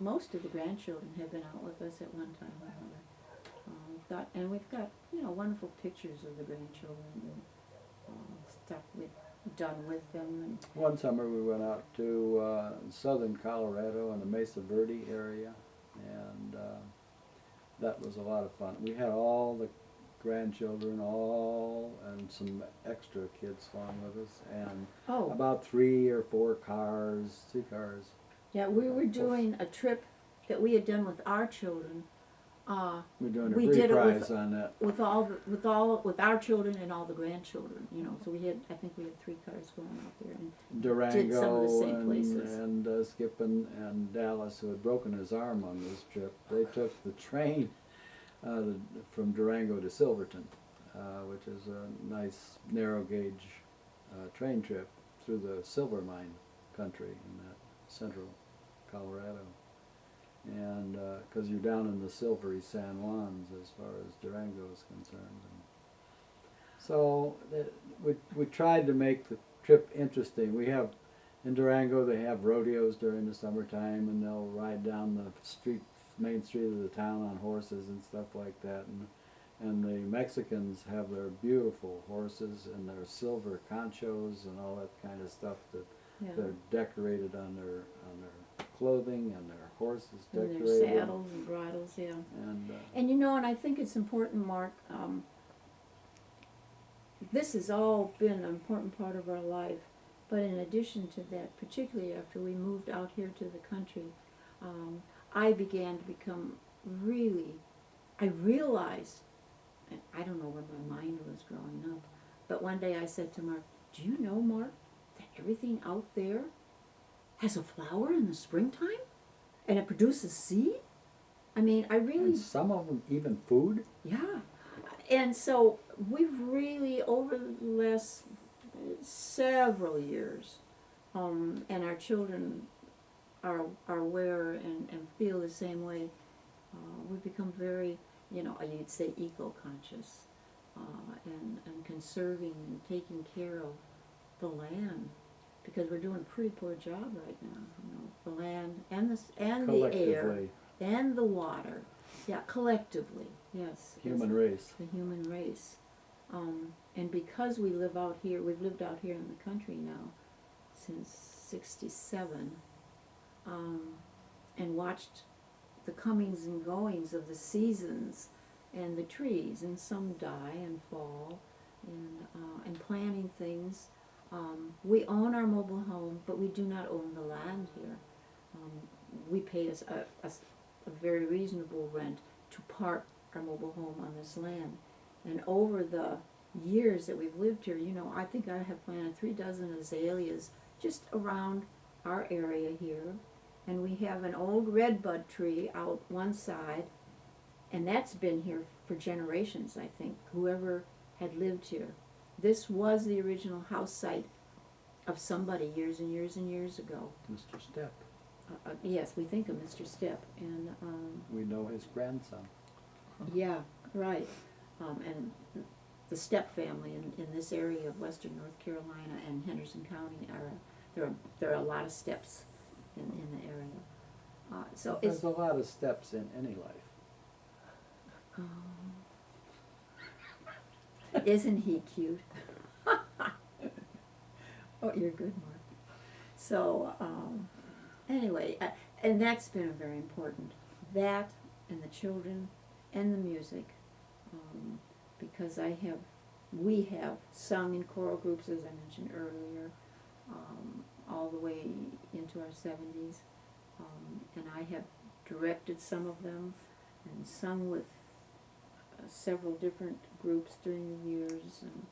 most of the grandchildren have been out with us at one time or another. We've got you know wonderful pictures of the grandchildren and stuff. done with them. And One summer we went out to southern Colorado in the Mesa Verde area, and that was a lot of fun. We had all the grandchildren, and some extra kids along with us, and oh, about 3 or 4 cars, 2 cars. yeah, we were doing a trip that we had done with our children. We're doing a We did it reprise on that. with our children and all the grandchildren, you know. So I think we had 3 cars going out there, and Durango some of the same places. and Skip and Dallas, who had broken his arm on this trip, they took the train from Durango to Silverton, which is a nice narrow gauge train trip through the silver mine country in that central Colorado. And because you're down in the silvery San Juans as far as Durango is concerned. And so we tried to make the trip interesting. We have, in Durango, they have rodeos during the summertime, and they'll ride down the main street of the town on horses and stuff like that. And the Mexicans have their beautiful horses and their silver conchos and all that kind of stuff that yeah, they're decorated on their clothing, and their horses and decorated. their saddles and bridles, yeah. And And you know, and I think it's important, Mark. This has all been an important part of our life, but in addition to that, particularly after we moved out here to the country, I began to become I realized, and I don't know where my mind was growing up, but one day I said to Mark, "Do you know, Mark, that everything out there has a flower in the springtime, and it produces seed?" I mean, I really, and some of them even food. yeah. And so we've really, over the last several years, and our children are aware and feel the same way, we've become very, you know, you'd say eco-conscious, and conserving and taking care of the land, because we're doing a pretty poor job right now, you know, the land and the air Collectively, and the water. Yeah, collectively, yes. human race. The human race. And because we live out here, we've lived out here in the country now since '67, and watched the comings and goings of the seasons and the trees, and some die and fall, and planting things. We own our mobile home, but we do not own the land here. We pay a very reasonable rent to park our mobile home on this land. And over the years that we've lived here, you know, I think I have planted 3 dozen azaleas just around our area here. And we have an old redbud tree out one side, and that's been here for generations, I think, whoever had lived here. This was the original house site of somebody years and years and years ago. Mr. Stepp. Yes, we think of Mr. Stepp, and We know his grandson. yeah, right. And the Stepp family in this area of western North Carolina and Henderson County there are a lot of Stepps in the area. So it's There's a lot of steps in any life. Isn't he cute? Oh, you're good, Mark. So, anyway, and that's been very important. That and the children and the music, because we have sung in choral groups, as I mentioned earlier, all the way into our 70s, and I have directed some of them and sung with several different groups during the years, and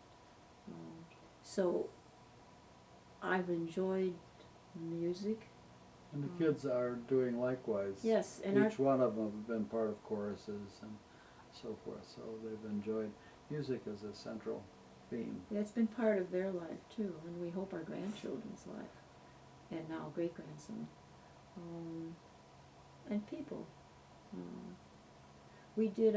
so I've enjoyed music. And the kids are doing likewise. Yes, and Each one of them have been part of choruses and so forth, so they've enjoyed music as a central theme. that's been part of their life too, and we hope our grandchildren's life, and now great-grandson, and people. We did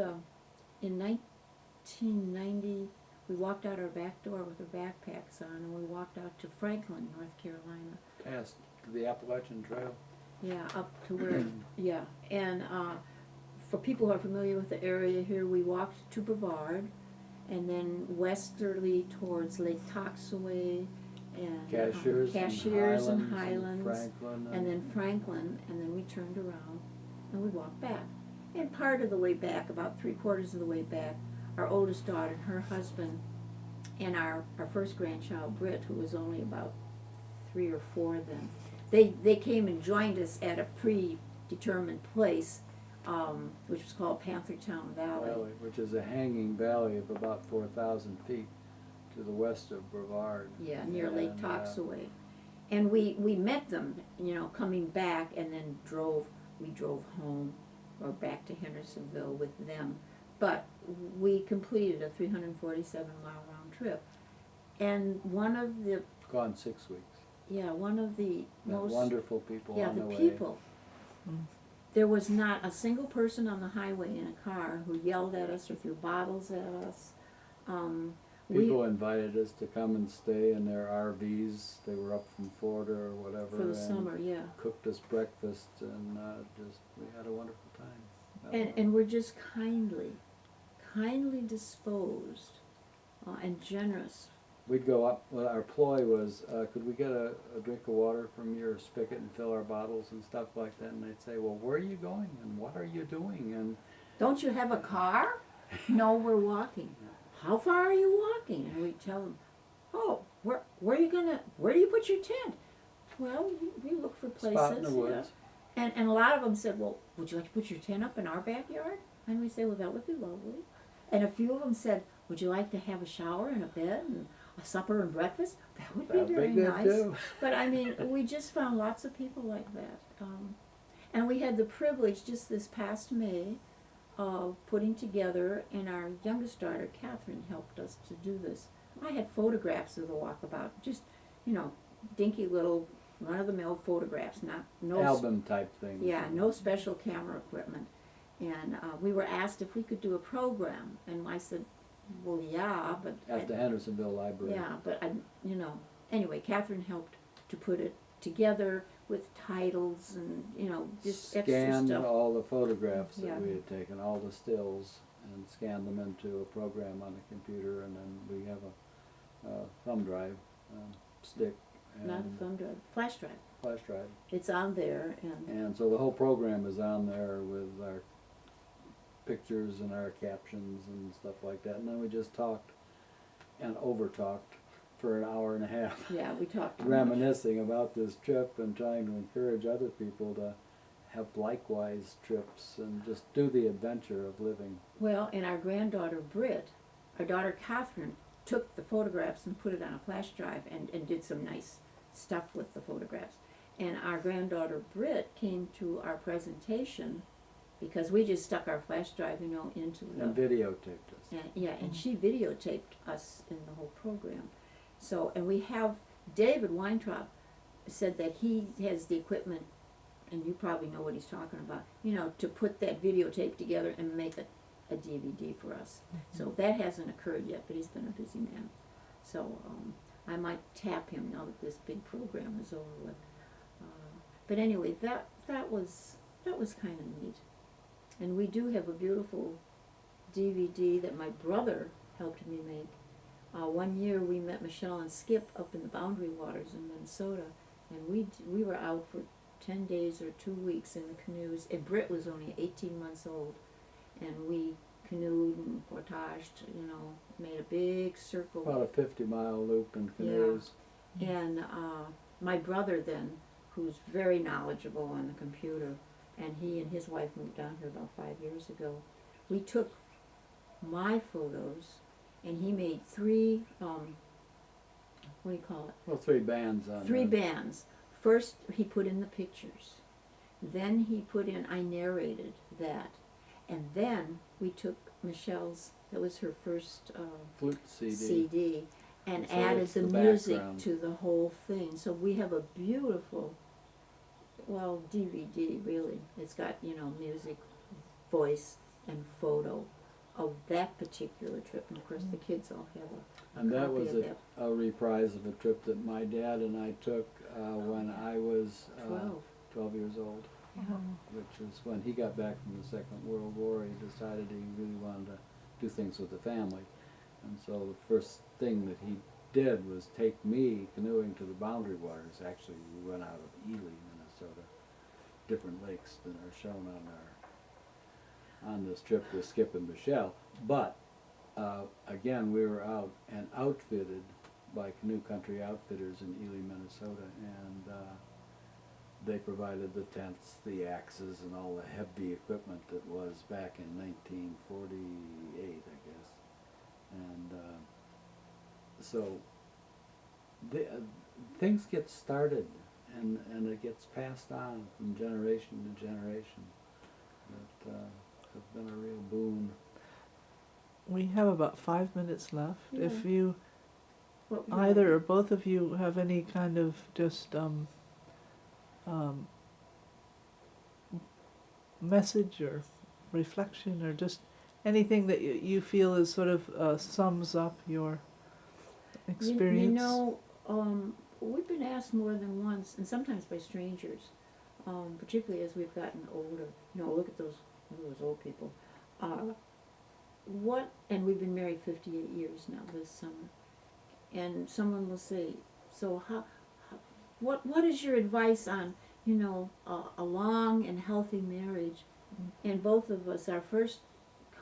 in 1990, we walked out our back door with our backpacks on, and we walked out to Franklin, North Carolina. Past the Appalachian Trail. Yeah, up to where, yeah, and for people who are familiar with the area here, we walked to Brevard, and then westerly towards Lake Toxaway, and Cashiers and Highlands, Franklin. and then Franklin, and then we turned around and we walked back. And part of the way back, about 3/4 of the way back, our oldest daughter and her husband and our first grandchild, Britt, who was only about 3 or 4 then, they came and joined us at a predetermined place, which was called Panthertown Valley. Which is a hanging valley of about 4,000 feet to the west of Brevard. Yeah, near Lake And, Toxaway. And we met them, you know, coming back, and then we drove home or back to Hendersonville with them. But we completed a 347-mile round trip. And one of the, Gone 6 weeks. one of the Met most, wonderful people on the the way. people. Mm. There was not a single person on the highway in a car who yelled at us or threw bottles at us. People invited us to come and stay in their RVs. They were up from Florida or whatever. For the and summer, yeah. Cooked us breakfast, and we had a wonderful time. And we're just kindly disposed and generous. We'd go up, well, our ploy was, could we get a drink of water from your spigot and fill our bottles and stuff like that? And they'd say, well, where are you going and what are you doing? And Don't you have a car? No, we're walking. How far are you walking? And we tell them, oh, where do you put your tent? Well, we look for places. spot in the woods. And a lot of them said, well, would you like to put your tent up in our backyard? And we say, well, that would be lovely. And a few of them said, would you like to have a shower and a bed and a supper and breakfast? That would That'd be very good nice. too. But I mean, we just found lots of people like that. And we had the privilege just this past May of putting together, and our youngest daughter, Catherine, helped us to do this. I had photographs of the walkabout, just, you know, dinky little run-of-the-mill photographs, no Album type thing. yeah, no special camera equipment. And we were asked if we could do a program, and I said, well, yeah, but At the Hendersonville Library. yeah, but anyway, Catherine helped to put it together with titles and, just extra Scanned stuff. all the photographs that Yeah. we had taken, all the stills, and scanned them into a program on the computer, and then we have a thumb drive, stick, and Not a thumb drive, flash drive. flash drive. It's on there, and And so the whole program is on there with our pictures and our captions and stuff like that. And then we just talked and over-talked for an hour and a half, yeah, we talked too much. reminiscing about this trip and trying to encourage other people to have likewise trips and just do the adventure of living. Well, and our granddaughter Britt, our daughter Catherine, took the photographs and put it on a flash drive and did some nice stuff with the photographs. And our granddaughter Britt came to our presentation because we just stuck our flash drive, into the... And videotaped us. And she videotaped us in the whole program. So, and we have, David Weintraub said that he has the equipment, and you probably know what he's talking about, to put that videotape together and make a DVD for us. So that hasn't occurred yet, but he's been a busy man. So I might tap him now that this big program is over with. But anyway, that was kind of neat. And we do have a beautiful DVD that my brother helped me make. One year we met Michelle and Skip up in the Boundary Waters in Minnesota, and we were out for 10 days or 2 weeks in the canoes. And Britt was only 18 months old, and we canoed and portaged, made a big circle. About a 50-mile loop in canoes. And my brother then, who's very knowledgeable on the computer, and he and his wife moved down here about 5 years ago. We took my photos, and he made 3, what do you call it? Well, 3 bands on 3 there. bands. First, he put in the pictures. Then he put in, I narrated that. And then we took Michelle's, that was her first Flute CD. CD, and So added it's the the music background. to the whole thing. So we have a beautiful, DVD really. It's got, music, voice, and photo of that particular trip. And of course the kids all have a And that copy was of that. a reprise of a trip that my dad and I took when I was 12 years old, which is when he got back from the Second World War. He decided he really wanted to do things with the family. And so the first thing that he did was take me canoeing to the boundary waters. Actually, we went out of Ely, Minnesota, different lakes than are shown on this trip with Skip and Michelle. But again, we were out and outfitted by Canoe Country Outfitters in Ely, Minnesota, and they provided the tents, the axes, and all the heavy equipment that was back in 1948, I guess. And so things get started, and it gets passed on from generation to generation. That have been a real boon. We have about 5 minutes left. Yeah. If you, What would you either or like? both of you have any kind of just message or reflection or just anything that you feel is sort of sums up your experience. You know, we've been asked more than once, and sometimes by strangers, particularly as we've gotten older. You know, look at those old people. And we've been married 58 years now this summer. And someone will say, so what is your advice on, you know, a long and healthy marriage? And both of us, our first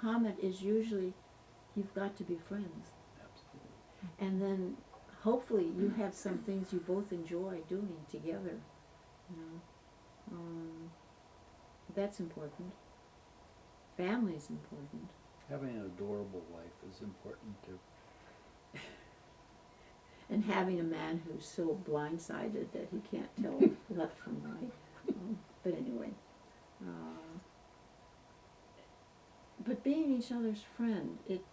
comment is usually, you've got to be friends. Absolutely. And then hopefully you have some things you both enjoy doing together. You know, that's important. Family's important. Having an adorable wife is important too. And having a man who's so blindsided that he can't tell left from right. But anyway, but being each other's friend, it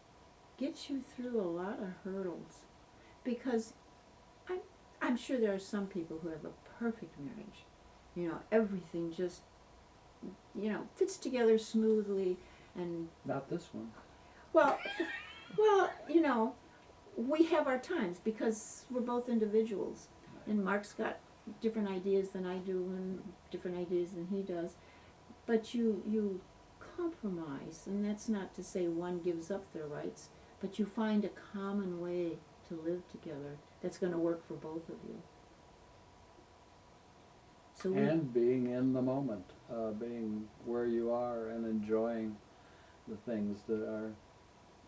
gets you through a lot of hurdles, because I'm sure there are some people who have a perfect marriage. You know, everything just, you know, fits together smoothly, and Not this one. well, you know, we have our times because we're both individuals, and Mark's got different ideas than I do and different ideas than he does, but you compromise, and that's not to say one gives up their rights, but you find a common way to live together that's going to work for both of you. So And being in the moment, being where you are and enjoying the things that are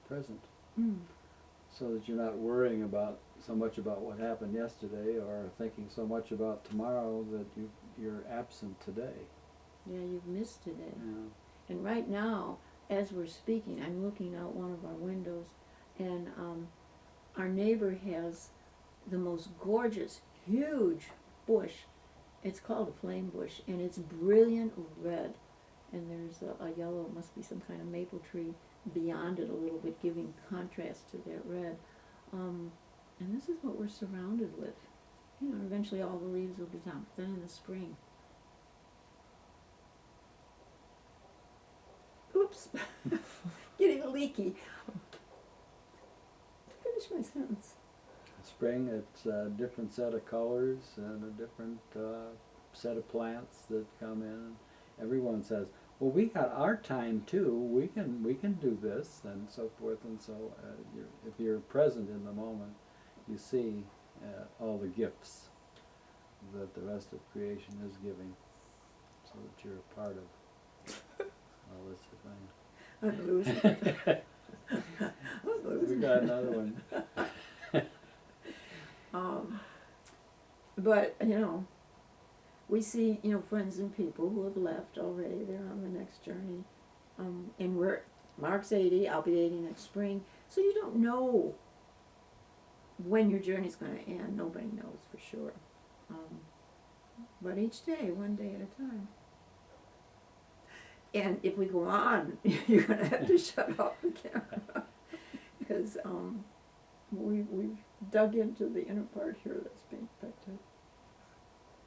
present, so that you're not worrying so much about what happened yesterday or thinking so much about tomorrow that you're absent today. yeah, you've missed today. Yeah. And right now, as we're speaking, I'm looking out one of our windows, and our neighbor has the most gorgeous, huge bush. It's called a flame bush, and it's brilliant red. And there's a yellow, it must be some kind of maple tree beyond it a little bit, giving contrast to that red. And this is what we're surrounded with. You know, eventually all the leaves will be down. Then in the spring. Oops, getting leaky. Finish my sentence. Spring, it's a different set of colors and a different set of plants that come in. Everyone says, well, we got our time too, we can do this, and so forth. And so if you're present in the moment, you see all the gifts that the rest of creation is giving, so that you're a part of all this thing. I'm losing. I'm losing. We got another one. But, you know, we see, you know, friends and people who have left already. They're on the next journey. And Mark's 80, I'll be 80 next spring. So you don't know when your journey's going to end. Nobody knows for sure. But each day, one day at a time. And if we go on, you're going to have to shut off the camera. Because we've dug into the inner part here that's being affected.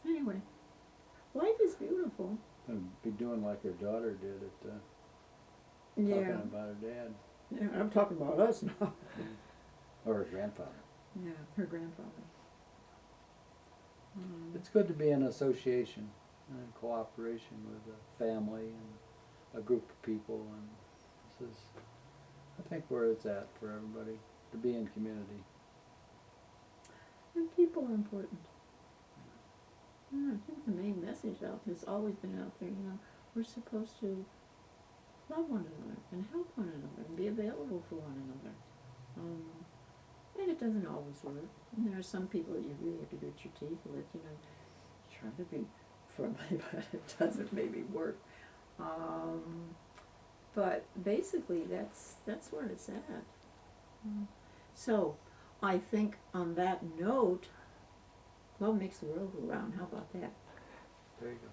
Anyway, life is beautiful. And be doing like her daughter did at Yeah. talking about her dad Yeah, I'm talking about us now. or her grandfather. Yeah, her grandfather. It's good to be in association and cooperation with a family and a group of people, and this is, I think, where it's at for everybody, to be in community. people are important. I think the main message out has always been out there, we're supposed to love one another and help one another and be available for one another. And it doesn't always work. And there are some people that you really have to grit your teeth with, try to be friendly, but it doesn't maybe work. But basically that's where it's at. So I think on that note, love makes the world go round. How about that? There you go.